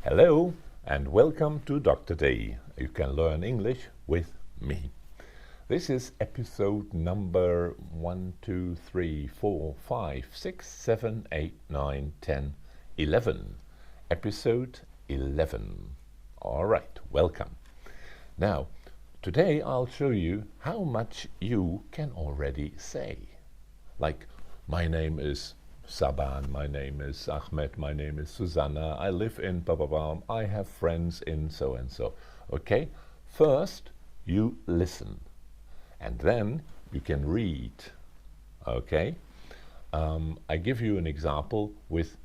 Hello and welcome to Dr. Day. You can learn English with me. This is episode number 1, 2, 3, 4, 5, 6, 7, 8, 9, 10, 11. Episode 11. All right, welcome. Now, today I'll show you how much you can already say. Like, my name is Saban, my name is Ahmed, my name is Susanna, I live in blah blah blah, I have friends in so and so. Okay? First, you listen. And then you can read. Okay? I give you an example with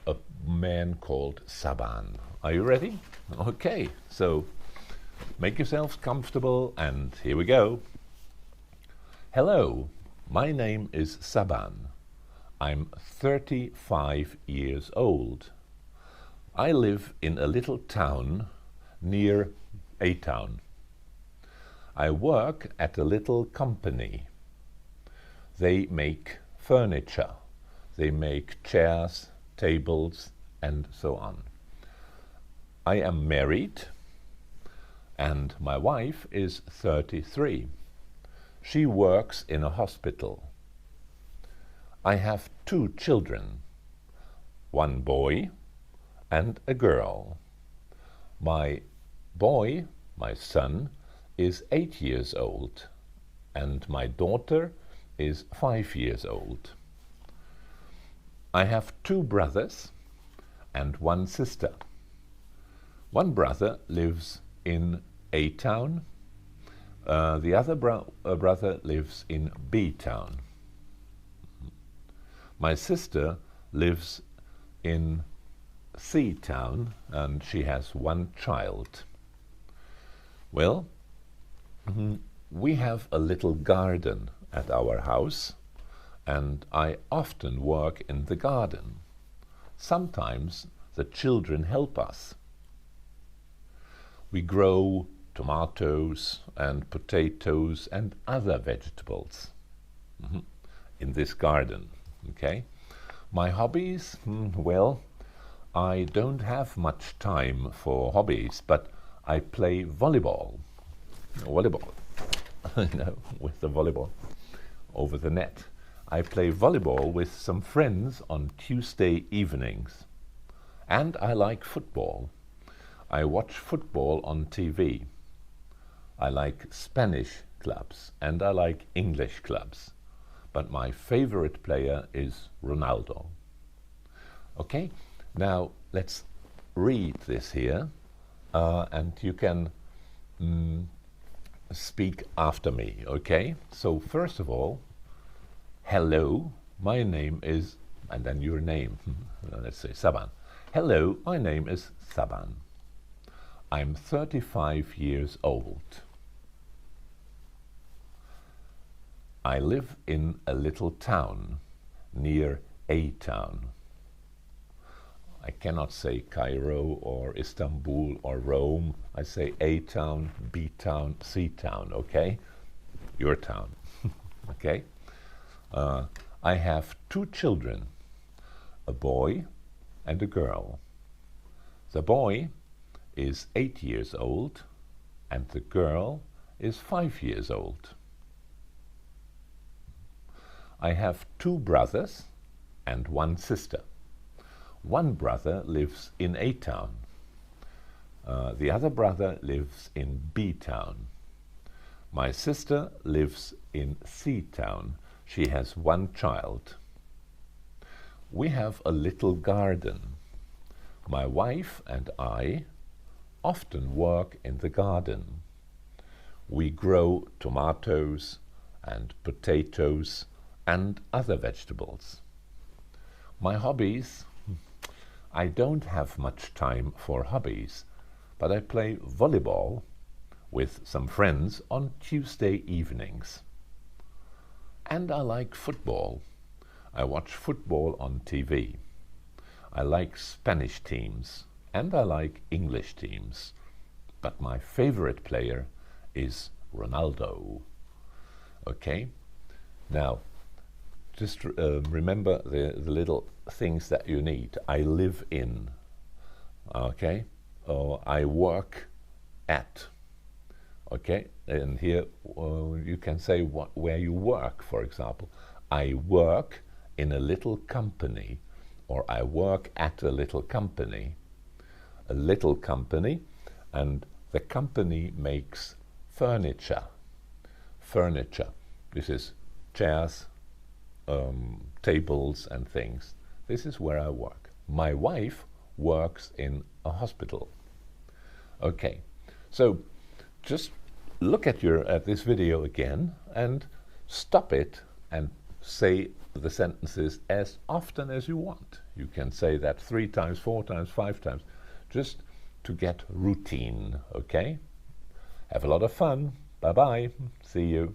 a man called Saban. Are you ready? Okay, so make yourselves comfortable and here we go. Hello, my name is Saban. I'm 35 years old. I live in a little town near a town. I work at a little company. They make furniture. They make chairs, tables, and so on. I am married, and my wife is 33. She works in a hospital. I have 2 children, 1 boy and a girl. My boy, my son, is 8 years old, and my daughter is 5 years old. I have 2 brothers and 1 sister. One brother lives in A town, the other brother lives in B town. My sister lives in C town and she has 1 child. Well, we have a little garden at our house and I often work in the garden. Sometimes the children help us. We grow tomatoes and potatoes and other vegetables in this garden. Okay, my hobbies, well, I don't have much time for hobbies, but I play volleyball, you know, with the volleyball over the net. I play volleyball with some friends on Tuesday evenings, and I like football. I watch football on TV. I like Spanish clubs and I like English clubs. But my favorite player is Ronaldo. Okay, now let's read this here and you can speak after me, okay? So first of all, hello, my name is, and then your name, let's say Saban. Hello, my name is Saban. I'm 35 years old. I live in a little town near A town. I cannot say Cairo or Istanbul or Rome. I say A town, B town, C town, okay? Your town, okay? I have 2 children, a boy and a girl. The boy is 8 years old and the girl is 5 years old. I have 2 brothers and 1 sister. One brother lives in A town. The other brother lives in B town. My sister lives in C town. She has 1 child. We have a little garden. My wife and I often work in the garden. We grow tomatoes and potatoes and other vegetables. My hobbies, I don't have much time for hobbies, but I play volleyball with some friends on Tuesday evenings. And I like football. I watch football on TV. I like Spanish teams and I like English teams, but my favorite player is Ronaldo. Okay? Now, Just remember the little things that you need. I live in, okay? Or I work at, okay? And here you can say where you work, for example. I work in a little company, or I work at a little company. A little company, and the company makes furniture. Furniture. This is chairs, tables and things. This is where I work. My wife works in a hospital. Okay, so just look at this video again and stop it and say the sentences as often as you want. You can say that 3 times, 4 times, 5 times, just to get routine, okay? Have a lot of fun. Bye-bye. See you.